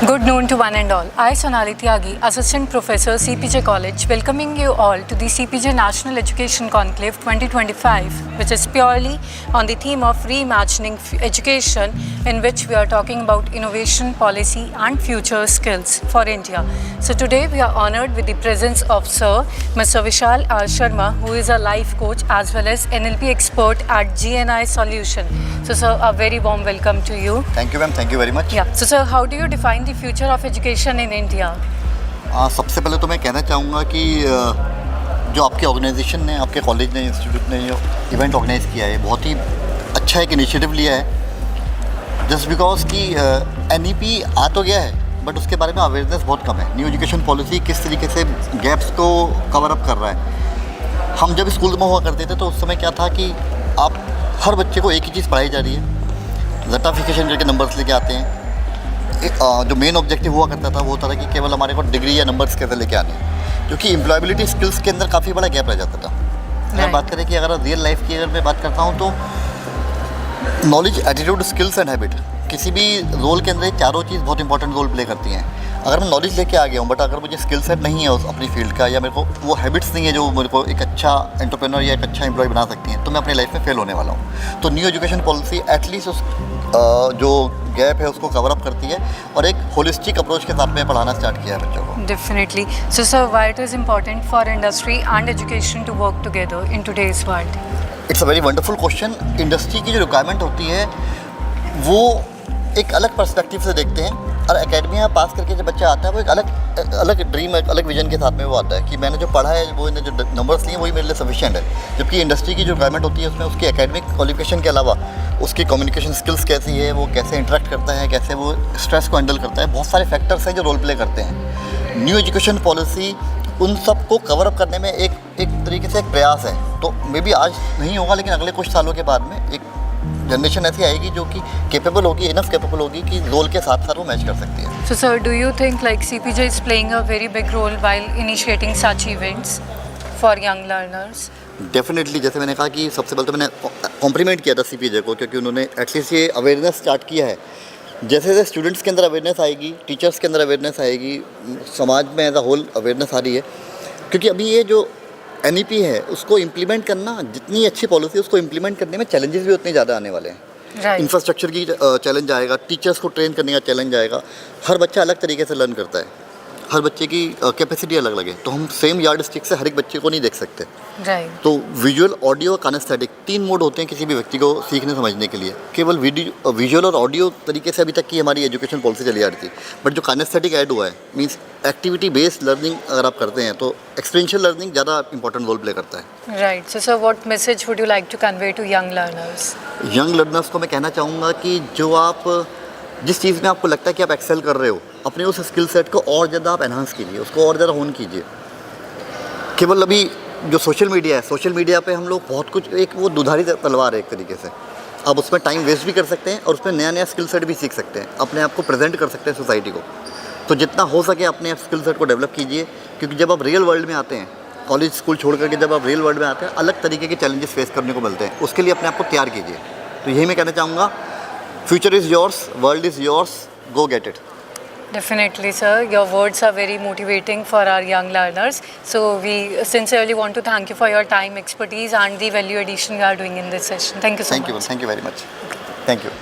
Good noon to one and all. I, Sonali Tyagi, Assistant Professor, CPJ College, welcoming you all to the CPJ National Education Conclave 2025, which is purely on the theme of reimagining education, in which we are talking about innovation, policy and future skills for India. So today we are honoured with the presence of Sir Mr. Vishal R. Sharma, who is a life coach as well as NLP expert at GNI Solution. So sir, a very warm welcome to you. Thank you, ma'am. Thank you very much. Yeah. So sir, how do you define the future of education in India? सबसे पहले तो मैं कहना चाहूँगा कि जो आपके organisation ने, आपके कॉलेज ने, इंस्टीट्यूट ने जो इवेंट ऑर्गेनाइज़ किया है, बहुत ही अच्छा एक इनिशिएटिव लिया है। जस्ट बिकॉज कि NEP आ तो गया है, बट उसके बारे में अवेयरनेस बहुत कम है। न्यू एजुकेशन पॉलिसी किस तरीके से गैप्स को कवर अप कर रहा है। हम जब स्कूल में हुआ करते थे तो उस समय क्या था कि आप हर बच्चे को एक ही चीज़ पढ़ाई जा रही है, रटाफिकेशन करके नंबर्स लेके आते हैं। जो मेन ऑब्जेक्टिव हुआ करता था वो होता था कि केवल हमारे को डिग्री या नंबर्स कैसे लेके आने हैं, क्योंकि एम्प्लॉयबिलिटी स्किल्स के अंदर काफ़ी बड़ा गैप रह जाता था। अगर बात करें कि अगर रियल लाइफ की अगर मैं बात करता हूँ तो knowledge, attitude, skills and habit, किसी भी रोल के अंदर ये चारों चीज़ बहुत इंपॉर्टेंट रोल प्ले करती हैं। अगर मैं नॉलेज लेके आ गया हूँ बट अगर मुझे स्किल सेट नहीं है उस अपनी फील्ड का, या मेरे को वो हैबिट्स नहीं है जो मेरे को एक अच्छा एंटरप्रेन्योर या एक अच्छा एम्प्लॉय बना सकती हैं, तो मैं अपनी लाइफ में फेल होने वाला हूँ। तो न्यू एजुकेशन पॉलिसी एटलीस्ट उस जो गैप है उसको कवर अप करती है और एक होलिस्टिक अप्रोच के साथ में पढ़ाना स्टार्ट किया है बच्चों को। Definitely. So sir, why it is important for industry and education to work together in today's world? It's a very wonderful question. Industry की जो रिक्वायरमेंट होती है वो एक अलग पर्सपेक्टिव से देखते हैं, और एकेडमी में पास करके जब बच्चा आता है वो एक अलग ड्रीम, एक अलग विजन के साथ में वो आता है कि मैंने जो पढ़ा है, वो जो नंबर्स लिए वही मेरे लिए सफिशिएंट है। जबकि इंडस्ट्री की जो रिक्वायरमेंट होती है उसमें उसकी एकेडमिक क्वालिफिकेशन के अलावा उसकी कम्युनिकेशन स्किल्स कैसी है, वो कैसे इंटरेक्ट करता है, कैसे वो स्ट्रेस को हैंडल करता है, बहुत सारे फैक्टर्स हैं जो रोल प्ले करते हैं। न्यू एजुकेशन पॉलिसी उन सब को कवर अप करने में एक तरीके से एक प्रयास है। तो मे बी आज नहीं होगा, लेकिन अगले कुछ सालों के बाद में एक जनरेशन ऐसी आएगी जो कि कैपेबल होगी, इनफ कैपेबल होगी कि रोल के साथ साथ वो मैच कर सकती है। So sir, do you think like CPJ is playing a very big role while initiating such events for young learners? Definitely, जैसे मैंने कहा कि सबसे पहले तो मैंने कॉम्प्लीमेंट किया था CPJ को, क्योंकि उन्होंने एटलीस्ट ये अवेयरनेस स्टार्ट किया है। जैसे जैसे स्टूडेंट्स के अंदर अवेयरनेस आएगी, टीचर्स के अंदर अवेयरनेस आएगी, समाज में एज अ होल अवेयरनेस आ रही है। क्योंकि अभी ये जो NEP है उसको इम्प्लीमेंट करना, जितनी अच्छी पॉलिसी उसको इम्प्लीमेंट करने में चैलेंजेस भी उतने ज़्यादा आने वाले हैं। इंफ्रास्ट्रक्चर की चैलेंज आएगा, टीचर्स को ट्रेन करने का चैलेंज आएगा। हर बच्चा अलग तरीके से लर्न करता है, हर बच्चे की कैपेसिटी अलग अलग है, तो हम सेम यार्ड स्टिक से हर एक बच्चे को नहीं देख सकते। तो विजुअल, ऑडियो, कानेस्थेटिक 3 मोड होते हैं किसी भी व्यक्ति को सीखने समझने के लिए। केवल विजुअल और ऑडियो तरीके से अभी तक की हमारी एजुकेशन पॉलिसी चली आ रही थी, बट जो कानेस्थेटिक ऐड हुआ है, मीन्स एक्टिविटी बेस्ड लर्निंग अगर आप करते हैं तो एक्सपीरियंशियल लर्निंग ज़्यादा इंपॉर्टेंट रोल प्ले करता है। Right. So sir, what message would you like to convey to young learners? Young learners को मैं कहना चाहूँगा कि जो आप जिस चीज़ में आपको लगता है कि आप एक्सेल कर रहे हो, अपने उस स्किल सेट को और ज़्यादा आप एनहांस कीजिए, उसको और ज़्यादा होन कीजिए। केवल अभी जो सोशल मीडिया है, सोशल मीडिया पे हम लोग बहुत कुछ, एक वो दुधारी तलवार है एक तरीके से। आप उसमें टाइम वेस्ट भी कर सकते हैं और उसमें नया नया स्किल सेट भी सीख सकते हैं, अपने आप को प्रेजेंट कर सकते हैं सोसाइटी को। तो जितना हो सके अपने स्किल सेट को डेवलप कीजिए, क्योंकि जब आप रियल वर्ल्ड में आते हैं, कॉलेज स्कूल छोड़ करके जब आप रियल वर्ल्ड में आते हैं, अलग तरीके के चैलेंजेस फेस करने को मिलते हैं। उसके लिए अपने आप को तैयार कीजिए। तो यही मैं कहना चाहूँगा, future is yours, world is yours, go get it. Definitely sir, your words are very motivating for our young learners. So we sincerely want to thank you for your time, expertise and the value addition you are doing in this session. Thank you so much. Thank you very much. Thank you.